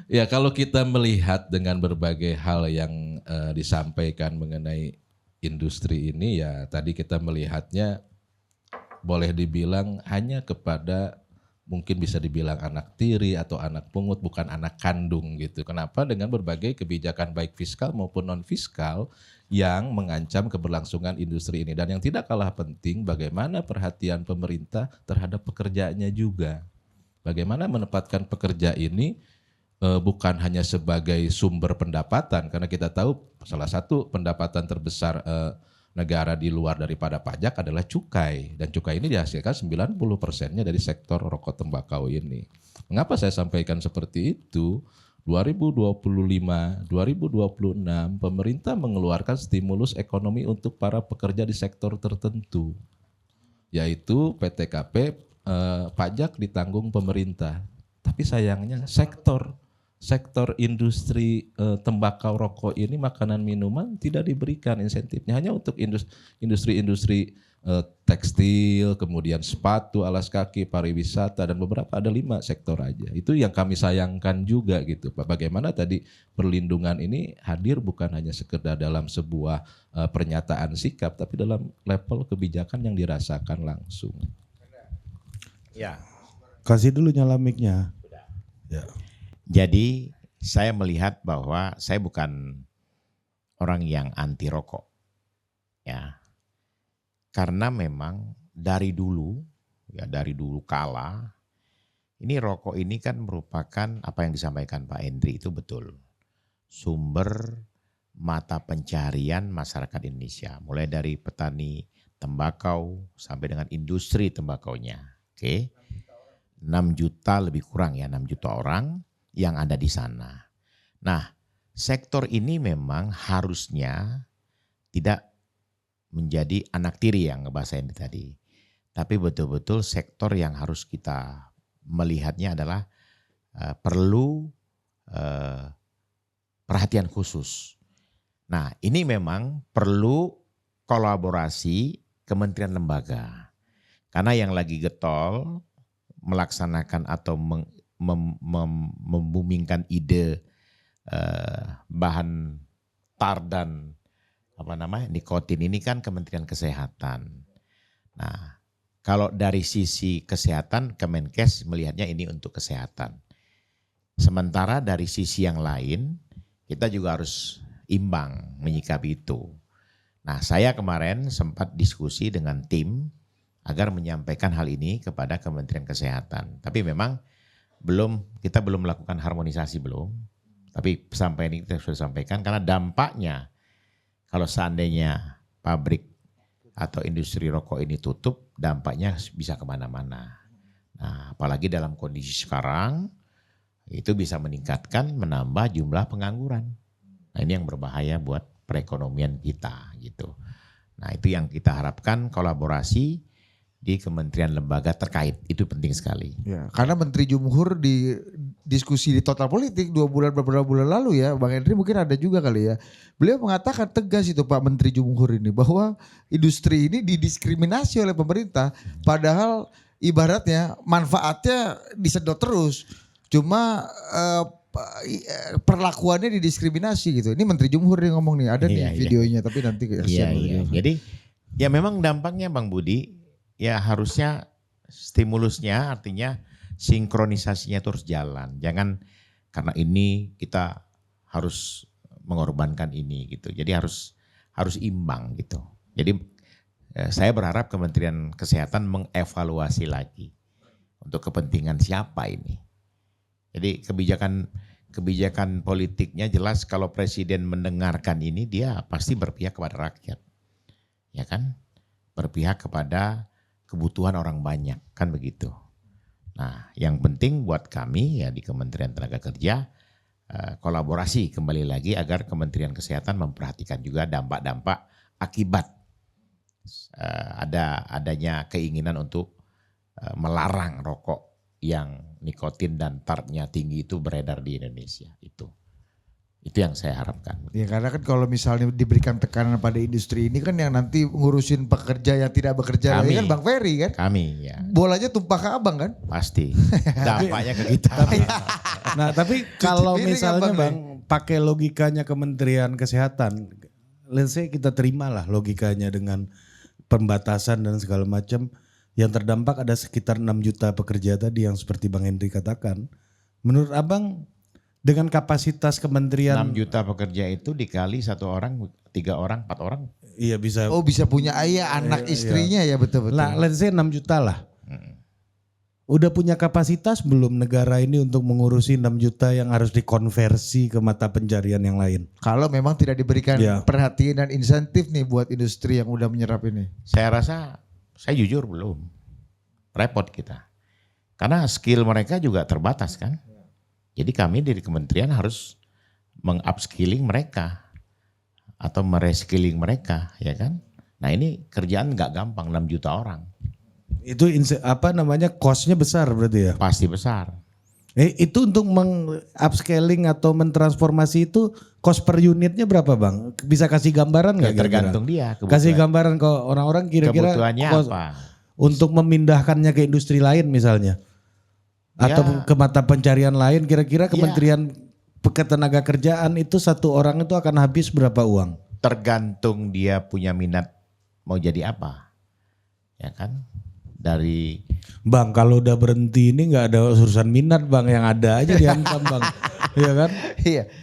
Ya kalau kita melihat dengan berbagai hal yang disampaikan mengenai industri ini ya tadi kita melihatnya boleh dibilang hanya kepada mungkin bisa dibilang anak tiri atau anak pungut bukan anak kandung gitu. Kenapa? Dengan berbagai kebijakan baik fiskal maupun non fiskal yang mengancam keberlangsungan industri ini. Dan yang tidak kalah penting bagaimana perhatian pemerintah terhadap pekerjaannya juga. Bagaimana menempatkan pekerja ini bukan hanya sebagai sumber pendapatan karena kita tahu salah satu pendapatan terbesar negara di luar daripada pajak adalah cukai dan cukai ini dihasilkan 90%-nya dari sektor rokok tembakau ini. Mengapa saya sampaikan seperti itu? 2025, 2026 pemerintah mengeluarkan stimulus ekonomi untuk para pekerja di sektor tertentu yaitu PTKP pajak ditanggung pemerintah. Tapi sayangnya sektor industri tembakau rokok ini makanan minuman tidak diberikan insentifnya, hanya untuk industri-industri tekstil, kemudian sepatu, alas kaki, pariwisata, dan beberapa, ada 5 sektor aja. Itu yang kami sayangkan juga gitu Pak. Bagaimana tadi perlindungan ini hadir bukan hanya sekedar dalam sebuah pernyataan sikap, tapi dalam level kebijakan yang dirasakan langsung. Ya. Kasih dulu nyala mic-nya. Ya. Jadi saya melihat bahwa saya bukan orang yang anti rokok. Ya. Karena memang dari dulu kala, ini rokok ini kan merupakan apa yang disampaikan Pak Hendri itu betul. Sumber mata pencaharian masyarakat Indonesia. Mulai dari petani tembakau sampai dengan industri tembakaunya. Oke. 6 juta lebih kurang ya, 6 juta orang yang ada di sana. Nah, sektor ini memang harusnya tidak menjadi anak tiri yang ngebahasa ini tadi. Tapi betul-betul sektor yang harus kita melihatnya adalah perlu perhatian khusus. Nah, ini memang perlu kolaborasi kementerian lembaga. Karena yang lagi getol melaksanakan atau membumingkan ide bahan tar dan nikotin ini kan Kementerian Kesehatan. Nah, kalau dari sisi kesehatan, Kemenkes melihatnya ini untuk kesehatan. Sementara dari sisi yang lain, kita juga harus imbang menyikapi itu. Nah, saya kemarin sempat diskusi dengan tim agar menyampaikan hal ini kepada Kementerian Kesehatan. Tapi memang kita belum melakukan harmonisasi belum. Tapi sampai ini kita sudah sampaikan karena dampaknya kalau seandainya pabrik atau industri rokok ini tutup, dampaknya bisa kemana-mana. Nah, apalagi dalam kondisi sekarang, itu bisa menambah jumlah pengangguran. Nah, ini yang berbahaya buat perekonomian kita gitu. Nah, itu yang kita harapkan kolaborasi di kementerian lembaga terkait, itu penting sekali. Ya, karena Menteri Jumhur di diskusi di Total Politik beberapa bulan lalu ya, Bang Henry mungkin ada juga kali ya. Beliau mengatakan tegas itu Pak Menteri Jumhur ini bahwa industri ini didiskriminasi oleh pemerintah, padahal ibaratnya manfaatnya disedot terus. Cuma perlakuannya didiskriminasi gitu. Ini Menteri Jumhur yang ngomong nih, ada nih videonya tapi nanti Jadi ya memang dampaknya Bang Budi, ya harusnya stimulusnya artinya sinkronisasinya terus jalan. Jangan karena ini kita harus mengorbankan ini gitu. Jadi harus imbang gitu. Jadi saya berharap Kementerian Kesehatan mengevaluasi lagi untuk kepentingan siapa ini. Jadi kebijakan politiknya jelas kalau presiden mendengarkan ini dia pasti berpihak kepada rakyat. Ya kan? Berpihak kepada kebutuhan orang banyak, kan begitu. Nah, yang penting buat kami ya di Kementerian Tenaga Kerja kolaborasi kembali lagi agar Kementerian Kesehatan memperhatikan juga dampak-dampak akibat adanya keinginan untuk melarang rokok yang nikotin dan tarnya tinggi itu beredar di Indonesia. Itu yang saya harapkan. Ya karena kan kalau misalnya diberikan tekanan pada industri ini kan yang nanti ngurusin pekerja yang tidak bekerja lagi kan Bang Ferry kan? Kami ya. Bolanya tumpah ke abang kan? Pasti. Dampaknya ke kita. Nah tapi kalau misalnya Bang pakai logikanya Kementerian Kesehatan, let's say kita terimalah logikanya dengan pembatasan dan segala macam, yang terdampak ada sekitar 6 juta pekerja tadi yang seperti Bang Hendri katakan. Menurut abang dengan kapasitas kementerian 6 juta pekerja itu dikali 1 orang, 3 orang, 4 orang. Iya bisa. Oh bisa punya ayah, anak istrinya ya betul-betul. Nah let's say 6 juta lah. Udah punya kapasitas belum negara ini untuk mengurusi 6 juta yang harus dikonversi ke mata pencarian yang lain? Kalau memang tidak diberikan perhatian dan insentif nih buat industri yang udah menyerap ini. Saya rasa, saya jujur belum. Repot kita. Karena skill mereka juga terbatas kan. Jadi kami dari kementerian harus meng-upskilling mereka atau mereskilling mereka, ya kan? Nah ini kerjaan nggak gampang, 6 juta orang. Itu cost-nya besar berarti ya? Pasti besar. Itu untuk upscaling atau mentransformasi itu cost per unitnya berapa bang? Bisa kasih gambaran nggak? Ya, tergantung dia. Kasih gambaran ke orang-orang kira-kira kebutuhannya apa? Untuk memindahkannya ke industri lain misalnya. Atau ke mata pencarian lain kira-kira Kementerian Ketenagakerjaan itu satu orang itu akan habis berapa uang? Tergantung dia punya minat mau jadi apa. Ya kan? Dari Bang, kalau udah berhenti ini nggak ada urusan minat bang, yang ada aja dihantam bang, iya kan?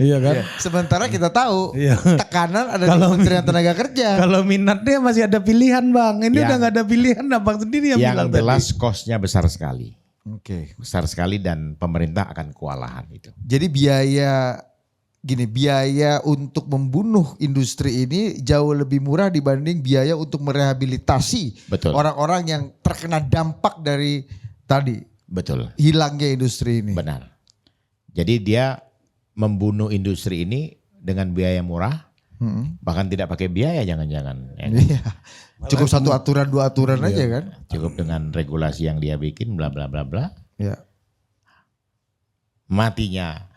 Iya kan? Sementara kita tahu tekanan ada di Kementerian Tenaga Kerja. Kalau minatnya masih ada pilihan bang, ini udah nggak ada pilihan, abang sendiri yang bilang tadi. Yang jelas cost-nya besar sekali. Oke. Besar sekali dan pemerintah akan kewalahan itu. Jadi biaya untuk membunuh industri ini jauh lebih murah dibanding biaya untuk merehabilitasi orang-orang yang terkena dampak dari tadi. Betul. Hilangnya industri ini. Benar. Jadi dia membunuh industri ini dengan biaya murah, bahkan tidak pakai biaya jangan-jangan. Iya. Cukup satu aturan, dua aturan aja kan. Cukup dengan regulasi yang dia bikin, bla bla bla bla. Ya. Matinya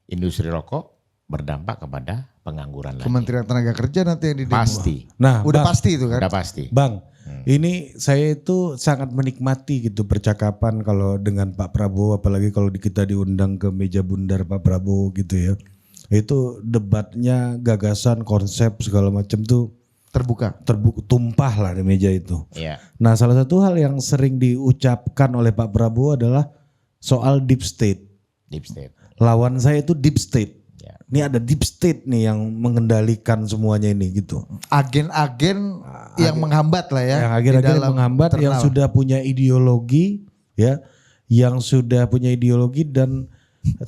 industri rokok berdampak kepada pengangguran lagi. Kementerian Tenaga Kerja nanti yang didemo. Pasti. Nah, udah bang, pasti itu kan. Udah pasti. Bang, ini saya itu sangat menikmati gitu percakapan kalau dengan Pak Prabowo, apalagi kalau kita diundang ke meja bundar Pak Prabowo gitu ya. Itu debatnya, gagasan, konsep segala macam tuh terbuka, tumpah lah di meja itu. Iya. Nah, salah satu hal yang sering diucapkan oleh Pak Prabowo adalah soal deep state. Deep state. Lawan saya itu deep state. Ya. Ini ada deep state nih yang mengendalikan semuanya ini gitu. Agen-agen yang menghambat lah ya. Yang agen-agen yang menghambat, yang sudah punya ideologi ya, yang sudah punya ideologi dan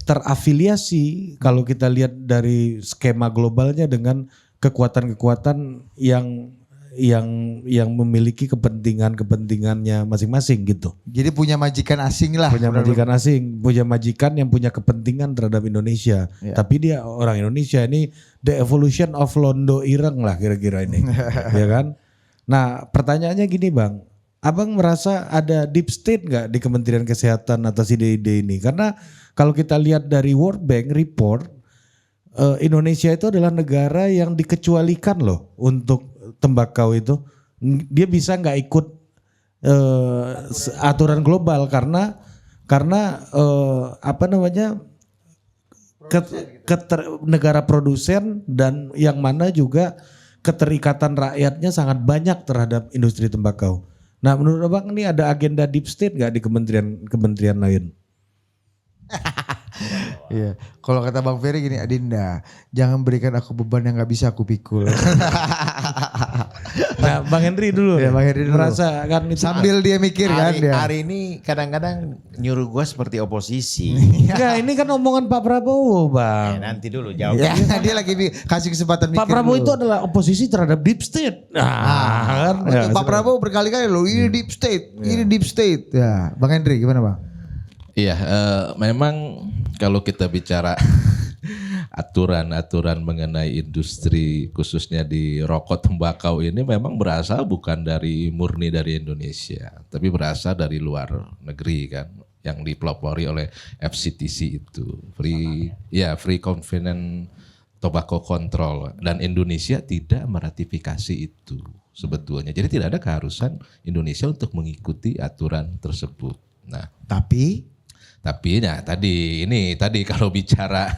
terafiliasi kalau kita lihat dari skema globalnya dengan kekuatan-kekuatan yang memiliki kepentingannya masing-masing gitu. Jadi punya majikan asing lah. Punya majikan asing, punya majikan yang punya kepentingan terhadap Indonesia. Ya. Tapi dia orang Indonesia, ini the evolution of Londo Ireng lah kira-kira ini. Ya kan? Nah pertanyaannya gini bang, abang merasa ada deep state gak di Kementerian Kesehatan atas ide-ide ini? Karena kalau kita lihat dari World Bank report, Indonesia itu adalah negara yang dikecualikan loh untuk tembakau itu. Dia bisa nggak ikut aturan global karena negara produsen dan yang mana juga keterikatan rakyatnya sangat banyak terhadap industri tembakau. Nah menurut abang ini ada agenda deep state nggak di kementerian lain? Iya, kalau kata Bang Ferry gini, Adinda, jangan berikan aku beban yang nggak bisa aku pikul. Nah, Bang Henry dulu. Ya, Bang Henry dulu. Merasa kan itu sambil dia mikir kan dia. Hari ini kadang-kadang nyuruh gue seperti oposisi. Enggak, ini kan omongan Pak Prabowo, Bang. Nanti dulu jawab. Ya, dia lagi kasih kesempatan mikir. Pak Prabowo dulu. itu adalah oposisi terhadap deep state. Kan? Pak Prabowo berkali-kali loh, ini deep state, ini deep state. Ya, Bang Henry gimana Bang? Iya, memang kalau kita bicara aturan-aturan mengenai industri khususnya di rokok tembakau ini memang berasal bukan murni dari Indonesia, tapi berasal dari luar negeri kan, yang dipelopori oleh FCTC itu, Free Convenience Tobacco Control, dan Indonesia tidak meratifikasi itu sebetulnya. Jadi tidak ada keharusan Indonesia untuk mengikuti aturan tersebut. Nah, tapi tadi kalau bicara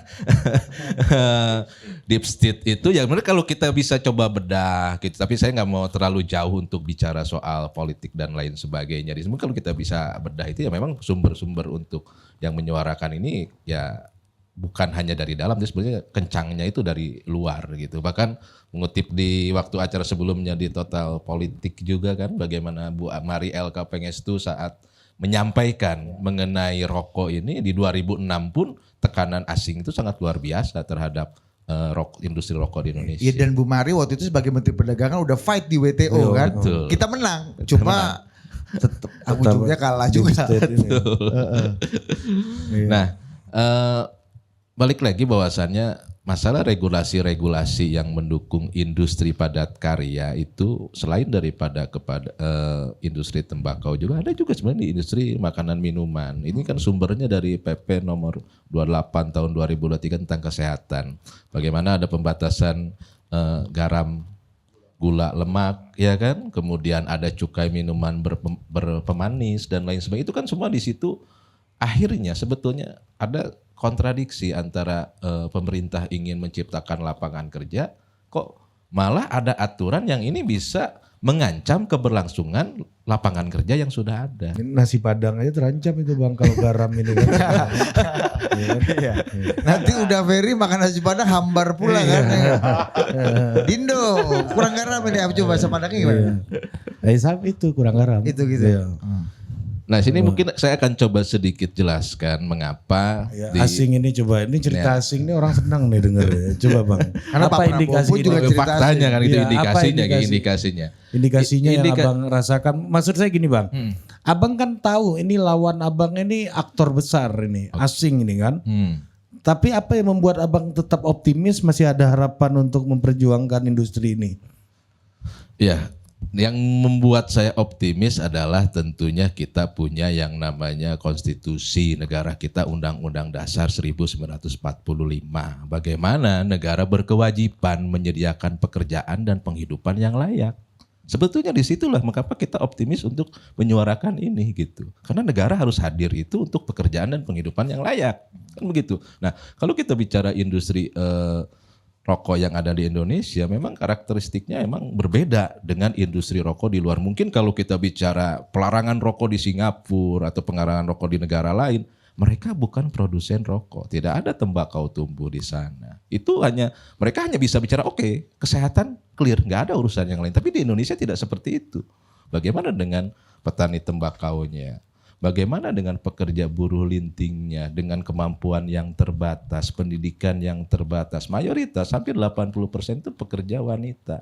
deep state itu ya benar, kalau kita bisa coba bedah gitu, tapi saya nggak mau terlalu jauh untuk bicara soal politik dan lain sebagainya. Di semua kalau kita bisa bedah itu ya memang sumber-sumber untuk yang menyuarakan ini ya bukan hanya dari dalam, dia sebenarnya kencangnya itu dari luar gitu. Bahkan mengutip di waktu acara sebelumnya di Total Politik juga kan, bagaimana Bu Mari LK Pengestu saat menyampaikan mengenai rokok ini di 2006 pun tekanan asing itu sangat luar biasa terhadap industri rokok di Indonesia. Iya, dan Bu Mari waktu itu sebagai Menteri Perdagangan udah fight di WTO kan. Betul. Kita menang, cuma tetap ujungnya kalah juga. Nah, balik lagi bahwasannya masalah regulasi-regulasi yang mendukung industri padat karya itu selain daripada kepada industri tembakau juga ada juga sebenarnya di industri makanan minuman. Ini kan sumbernya dari PP nomor 28 tahun 2023 tentang kesehatan. Bagaimana ada pembatasan garam, gula, lemak, ya kan? Kemudian ada cukai minuman berpemanis dan lain sebagainya. Itu kan semua di situ akhirnya sebetulnya ada kontradiksi antara pemerintah ingin menciptakan lapangan kerja, kok malah ada aturan yang ini bisa mengancam keberlangsungan lapangan kerja yang sudah ada. Nasi Padang aja terancam itu Bang kalau garam ini kan. Iya. Nanti udah Ferry makan nasi Padang hambar pula kan. Dindo, kurang garam ini. Coba bahasa Padangnya gimana? Itu kurang garam. Itu gitu. Iya. Nah sini mungkin saya akan coba sedikit jelaskan mengapa asing ini coba, ini cerita asing ini orang senang nih denger ya. Coba Bang. Karena apa Pak indikasi Prabowo juga cerita faktanya kan itu Iya, indikasinya, apa indikasinya. Indikasinya yang Abang rasakan, maksud saya gini Bang. Abang kan tahu ini lawan Abang ini aktor besar ini, asing ini kan. Tapi apa yang membuat Abang tetap optimis masih ada harapan untuk memperjuangkan industri ini? Ya, yang membuat saya optimis adalah tentunya kita punya yang namanya konstitusi negara kita, Undang-Undang Dasar 1945. Bagaimana negara berkewajiban menyediakan pekerjaan dan penghidupan yang layak. Sebetulnya disitulah mengapa kita optimis untuk menyuarakan ini gitu. Karena negara harus hadir itu untuk pekerjaan dan penghidupan yang layak. Kan begitu. Nah kalau kita bicara industri rokok yang ada di Indonesia memang karakteristiknya emang berbeda dengan industri rokok di luar. Mungkin kalau kita bicara pelarangan rokok di Singapura atau pelarangan rokok di negara lain, mereka bukan produsen rokok, tidak ada tembakau tumbuh di sana. Itu mereka hanya bisa bicara oke, kesehatan clear, nggak ada urusan yang lain. Tapi di Indonesia tidak seperti itu. Bagaimana dengan petani tembakaunya? Bagaimana dengan pekerja buruh lintingnya dengan kemampuan yang terbatas, pendidikan yang terbatas. Mayoritas hampir 80% itu pekerja wanita.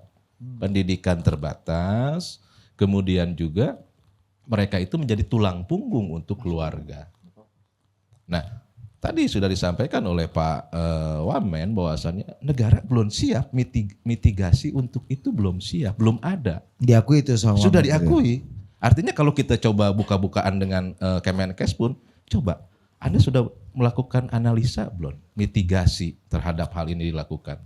Pendidikan terbatas, kemudian juga mereka itu menjadi tulang punggung untuk keluarga. Nah, tadi sudah disampaikan oleh Pak Wamen bahwasannya negara belum siap, mitigasi untuk itu belum siap, belum ada. Diakui itu sama Sudah diakui. Artinya kalau kita coba buka-bukaan dengan Kemenkes pun, coba Anda sudah melakukan analisa belum? Mitigasi terhadap hal ini dilakukan.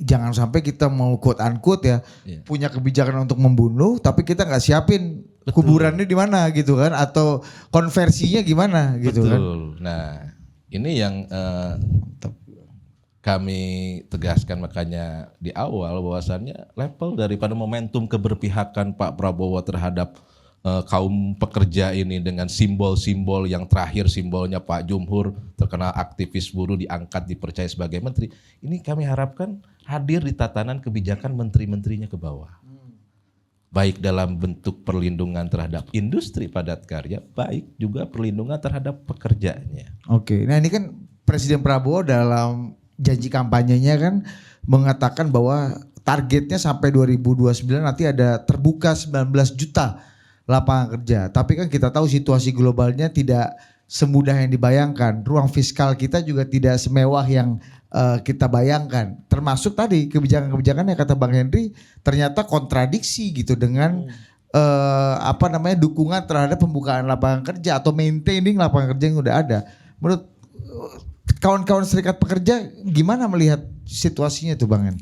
Jangan sampai kita mau quote unquote ya punya kebijakan untuk membunuh, tapi kita nggak siapin kuburannya di mana gitu kan, atau konversinya gimana gitu kan. Nah ini yang kami tegaskan makanya di awal bahwasannya level daripada momentum keberpihakan Pak Prabowo terhadap kaum pekerja ini dengan simbol-simbol yang terakhir simbolnya Pak Jumhur terkenal aktivis buruh diangkat dipercaya sebagai menteri, ini kami harapkan hadir di tatanan kebijakan menteri-menterinya ke bawah. Baik dalam bentuk perlindungan terhadap industri padat karya, baik juga perlindungan terhadap pekerjanya. Oke, nah ini kan Presiden Prabowo dalam janji kampanyenya kan mengatakan bahwa targetnya sampai 2029 nanti ada terbuka 19 juta lapangan kerja. Tapi kan kita tahu situasi globalnya tidak semudah yang dibayangkan. Ruang fiskal kita juga tidak semewah yang kita bayangkan. Termasuk tadi kebijakan-kebijakan yang kata Bang Henry ternyata kontradiksi gitu dengan dukungan terhadap pembukaan lapangan kerja atau maintaining lapangan kerja yang udah ada. Menurut kawan-kawan serikat pekerja gimana melihat situasinya tuh Bang Hen?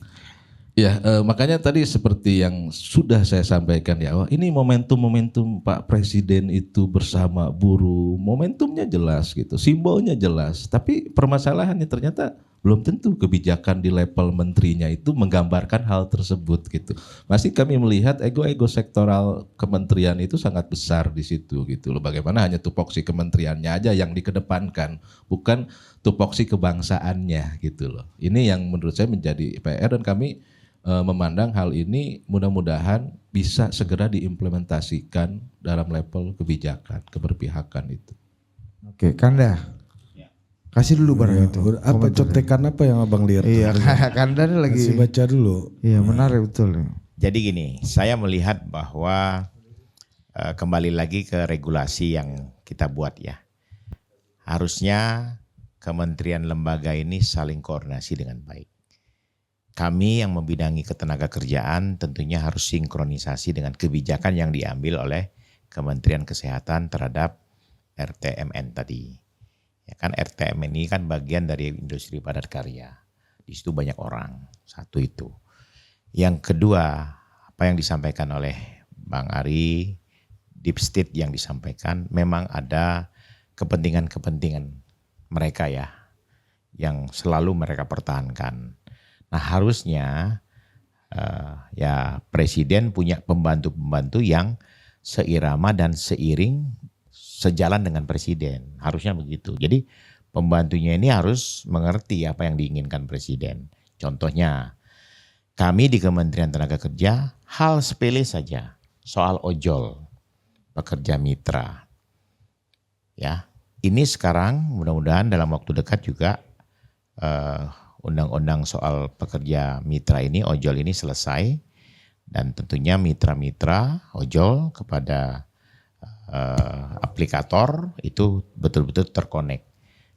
Ya makanya tadi seperti yang sudah saya sampaikan di awal, ini momentum-momentum Pak Presiden itu bersama buruh, momentumnya jelas gitu, simbolnya jelas. Tapi permasalahannya ternyata belum tentu kebijakan di level menterinya itu menggambarkan hal tersebut gitu. Masih kami melihat ego-ego sektoral kementerian itu sangat besar di situ gitu loh. Bagaimana hanya tupoksi kementeriannya aja yang dikedepankan, bukan tupoksi kebangsaannya gitu loh. Ini yang menurut saya menjadi PR dan kami memandang hal ini mudah-mudahan bisa segera diimplementasikan dalam level kebijakan, keberpihakan itu. Oke, Kanda. Kasih dulu barang itu. Apa contekan apa yang Abang lihat? Iya, Kanda lagi. Kasih baca dulu. Iya, menarik betul. Jadi gini, saya melihat bahwa kembali lagi ke regulasi yang kita buat ya. Harusnya kementerian lembaga ini saling koordinasi dengan baik. Kami yang membidangi ketenaga kerjaan tentunya harus sinkronisasi dengan kebijakan yang diambil oleh Kementerian Kesehatan terhadap RTMN tadi. Ya kan RTMN ini kan bagian dari industri padat karya. Di situ banyak orang, satu itu. Yang kedua, apa yang disampaikan oleh Bang Ari, deep state yang disampaikan, memang ada kepentingan-kepentingan mereka ya, yang selalu mereka pertahankan. Nah harusnya ya presiden punya pembantu-pembantu yang seirama dan seiring sejalan dengan presiden. Harusnya begitu. Jadi pembantunya ini harus mengerti apa yang diinginkan presiden. Contohnya kami di Kementerian Tenaga Kerja hal sepele saja soal ojol, pekerja mitra. Ya, ini sekarang mudah-mudahan dalam waktu dekat juga undang-undang soal pekerja mitra ini, ojol ini selesai dan tentunya mitra-mitra ojol kepada aplikator itu betul-betul terkonek.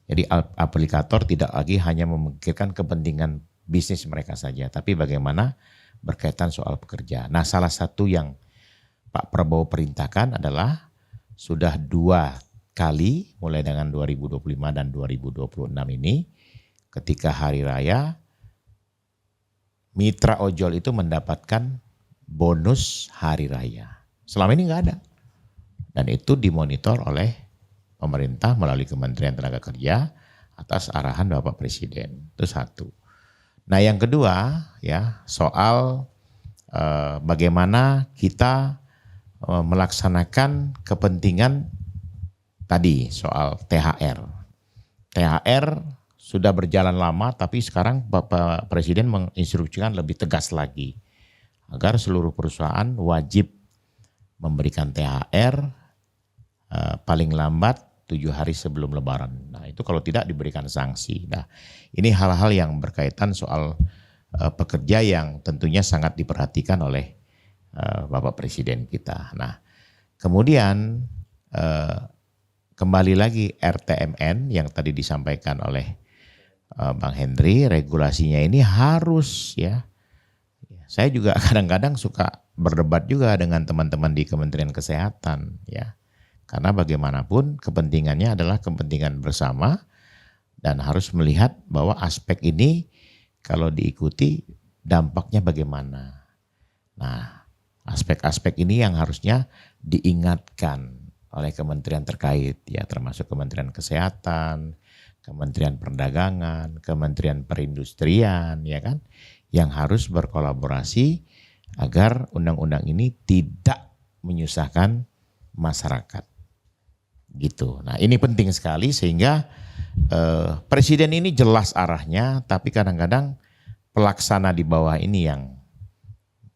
Jadi aplikator tidak lagi hanya memikirkan kepentingan bisnis mereka saja, tapi bagaimana berkaitan soal pekerja. Nah salah satu yang Pak Prabowo perintahkan adalah sudah 2 kali mulai dengan 2025 dan 2026 ini ketika hari raya mitra ojol itu mendapatkan bonus hari raya. Selama ini nggak ada. Dan itu dimonitor oleh pemerintah melalui Kementerian Tenaga Kerja atas arahan Bapak Presiden. Itu satu. Nah yang kedua ya soal bagaimana kita melaksanakan kepentingan tadi soal THR. THR sudah berjalan lama tapi sekarang Bapak Presiden menginstruksikan lebih tegas lagi agar seluruh perusahaan wajib memberikan THR paling lambat 7 hari sebelum Lebaran. Nah itu kalau tidak diberikan sanksi. Nah ini hal-hal yang berkaitan soal pekerja yang tentunya sangat diperhatikan oleh Bapak Presiden kita. Nah kemudian kembali lagi RTMN yang tadi disampaikan oleh Bang Henry, regulasinya ini harus ya. Saya juga kadang-kadang suka berdebat juga dengan teman-teman di Kementerian Kesehatan ya. Karena bagaimanapun kepentingannya adalah kepentingan bersama dan harus melihat bahwa aspek ini kalau diikuti dampaknya bagaimana. Nah, aspek-aspek ini yang harusnya diingatkan oleh kementerian terkait ya, termasuk Kementerian Kesehatan, Kementerian Perdagangan, Kementerian Perindustrian ya kan, yang harus berkolaborasi agar undang-undang ini tidak menyusahkan masyarakat. Gitu. Nah ini penting sekali sehingga presiden ini jelas arahnya, tapi kadang-kadang pelaksana di bawah ini yang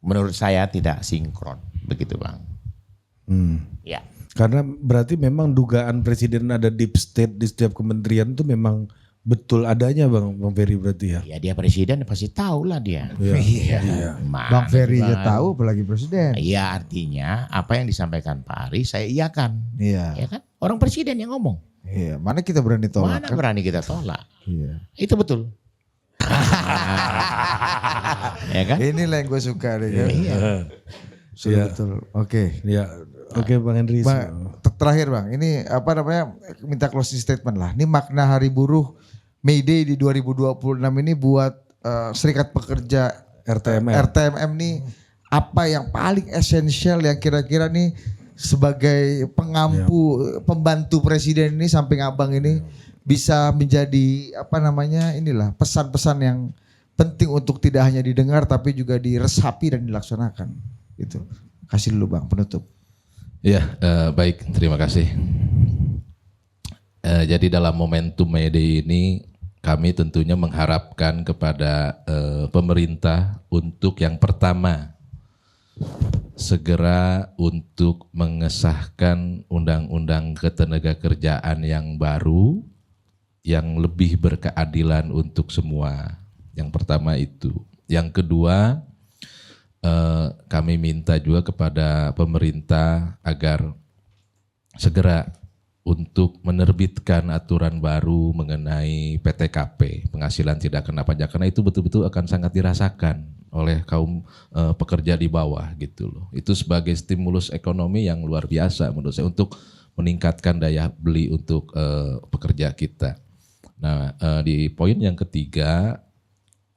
menurut saya tidak sinkron, begitu Bang. Ya. Karena berarti memang dugaan presiden ada deep state di setiap kementerian itu memang betul adanya Bang Ferry berarti ya. Ya dia presiden pasti tahu lah dia. Iya. Bang Ferry aja tahu apalagi presiden. Iya artinya apa yang disampaikan Pak Ari saya iakan. Iya. Ya kan? Orang presiden yang ngomong. Iya, mana kita berani tolak? Mana berani kita tolak? Iya. Itu betul. Ya kan? Inilah yang gue suka deh kan. Iya. Sudah betul. Oke. Ya, oke Bang Henry. Terakhir Bang, ini apa namanya minta closing statement lah. Ini makna Hari Buruh May Day di 2026 ini buat Serikat Pekerja RTMM nih apa yang paling esensial yang kira-kira nih sebagai pengampu pembantu presiden ini samping abang ini bisa menjadi apa namanya inilah pesan-pesan yang penting untuk tidak hanya didengar tapi juga diresapi dan dilaksanakan. Gitu. Kasih dulu Bang penutup. Ya, baik, terima kasih. Jadi dalam momentum May Day ini kami tentunya mengharapkan kepada pemerintah untuk yang pertama segera untuk mengesahkan undang-undang ketenagakerjaan yang baru yang lebih berkeadilan untuk semua. Yang pertama itu. Yang kedua, kami minta juga kepada pemerintah agar segera untuk menerbitkan aturan baru mengenai PTKP, penghasilan tidak kena pajak, karena itu betul-betul akan sangat dirasakan oleh kaum pekerja di bawah gitu loh. Itu sebagai stimulus ekonomi yang luar biasa menurut saya untuk meningkatkan daya beli untuk pekerja kita. Nah, di poin yang ketiga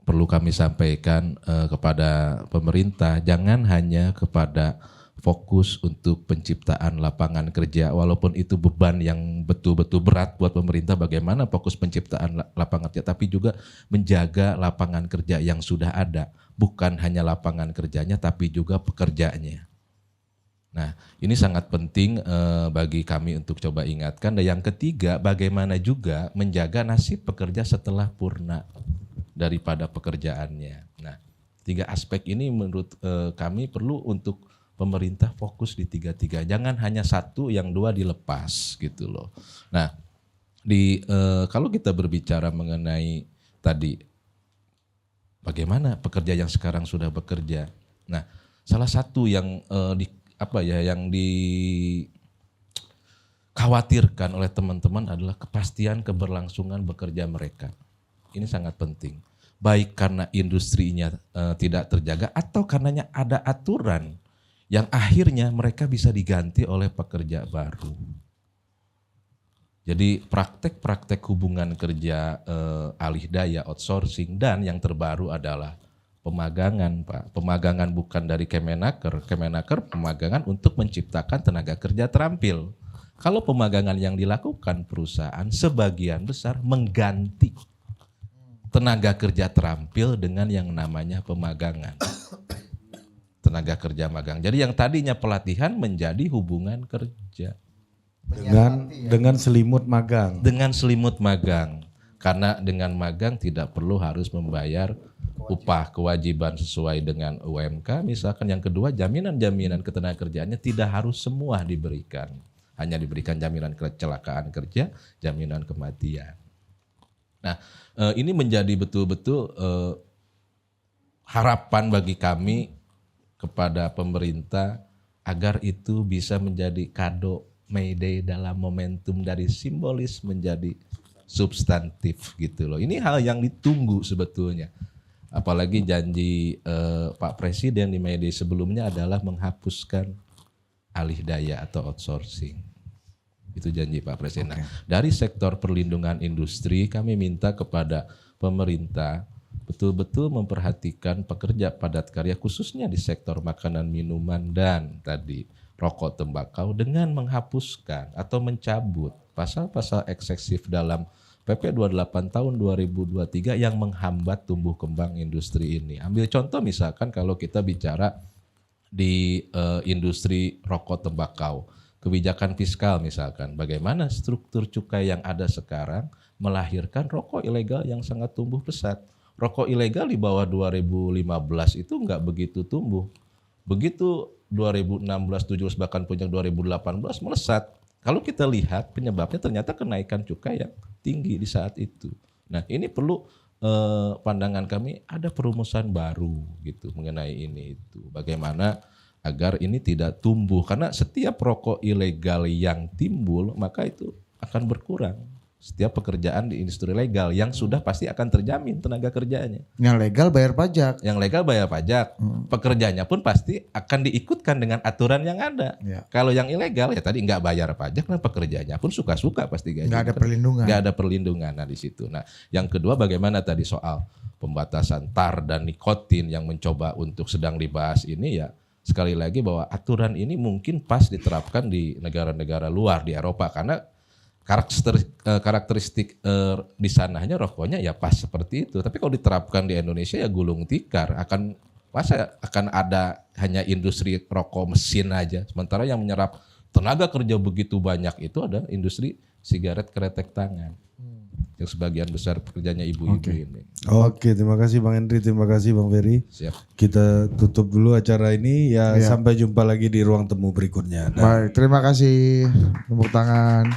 perlu kami sampaikan kepada pemerintah, jangan hanya kepada fokus untuk penciptaan lapangan kerja, walaupun itu beban yang betul-betul berat buat pemerintah, bagaimana fokus penciptaan lapangan kerja, tapi juga menjaga lapangan kerja yang sudah ada, bukan hanya lapangan kerjanya tapi juga pekerjanya. Nah, ini sangat penting bagi kami untuk coba ingatkan. Dan yang ketiga, bagaimana juga menjaga nasib pekerja setelah purna daripada pekerjaannya. Nah, 3 aspek ini menurut kami perlu untuk pemerintah fokus di 3-3. Jangan hanya satu, yang 2 dilepas gitu loh. Nah, kalau kita berbicara mengenai tadi bagaimana pekerja yang sekarang sudah bekerja. Nah, salah satu yang yang dikhawatirkan oleh teman-teman adalah kepastian keberlangsungan bekerja mereka. Ini sangat penting. Baik karena industrinya tidak terjaga atau karenanya ada aturan yang akhirnya mereka bisa diganti oleh pekerja baru. Jadi praktek-praktek hubungan kerja alih daya, outsourcing, dan yang terbaru adalah pemagangan, Pak. Pemagangan bukan dari Kemenaker pemagangan untuk menciptakan tenaga kerja terampil. Kalau pemagangan yang dilakukan perusahaan sebagian besar mengganti tenaga kerja terampil dengan yang namanya pemagangan. Tenaga kerja magang. Jadi yang tadinya pelatihan menjadi hubungan kerja. Dengan selimut magang. Dengan selimut magang. Karena dengan magang tidak perlu harus membayar upah kewajiban sesuai dengan UMK. Misalkan yang kedua, jaminan-jaminan ketenagakerjaannya tidak harus semua diberikan. Hanya diberikan jaminan kecelakaan kerja, jaminan kematian. Nah, ini menjadi betul-betul harapan bagi kami kepada pemerintah agar itu bisa menjadi kado May Day dalam momentum dari simbolis menjadi substantif gitu loh. Ini hal yang ditunggu sebetulnya. Apalagi janji Pak Presiden di May Day sebelumnya adalah menghapuskan alih daya atau outsourcing. Itu janji Pak Presiden. Nah, dari sektor perlindungan industri kami minta kepada pemerintah betul-betul memperhatikan pekerja padat karya khususnya di sektor makanan, minuman, dan tadi rokok, tembakau dengan menghapuskan atau mencabut pasal-pasal eksesif dalam PP 28 tahun 2023 yang menghambat tumbuh kembang industri ini. Ambil contoh misalkan kalau kita bicara di industri rokok, tembakau, kebijakan fiskal misalkan, bagaimana struktur cukai yang ada sekarang melahirkan rokok ilegal yang sangat tumbuh pesat. Rokok ilegal di bawah 2015 itu nggak begitu tumbuh. Begitu 2016, 17 bahkan puncak 2018 melesat. Kalau kita lihat penyebabnya ternyata kenaikan cukai yang tinggi di saat itu. Nah, ini perlu pandangan kami ada perumusan baru gitu mengenai ini itu. Bagaimana agar ini tidak tumbuh, karena setiap rokok ilegal yang timbul maka itu akan berkurang. Setiap pekerjaan di industri legal yang sudah pasti akan terjamin tenaga kerjanya. Yang legal bayar pajak. Yang legal bayar pajak. Pekerjanya pun pasti akan diikutkan dengan aturan yang ada. Ya. Kalau yang ilegal ya tadi nggak bayar pajak, dan pekerjanya pun suka-suka pasti gaji. Nggak ada perlindungan. Nggak ada perlindungan. Nah di situ. Nah yang kedua, bagaimana tadi soal pembatasan tar dan nikotin yang mencoba untuk sedang dibahas ini, ya sekali lagi bahwa aturan ini mungkin pas diterapkan di negara-negara luar di Eropa, karena karakteristik di sananya rokoknya ya pas seperti itu. Tapi kalau diterapkan di Indonesia ya gulung tikar, akan ada hanya industri rokok mesin aja, sementara yang menyerap tenaga kerja begitu banyak itu ada industri sigaret kretek tangan yang sebagian besar pekerjanya ibu-ibu ini. Oke, terima kasih Bang Henry, terima kasih Bang Ferry. Siap. Kita tutup dulu acara ini ya. Sampai jumpa lagi di ruang temu berikutnya. Baik, terima kasih. Tepuk tangan.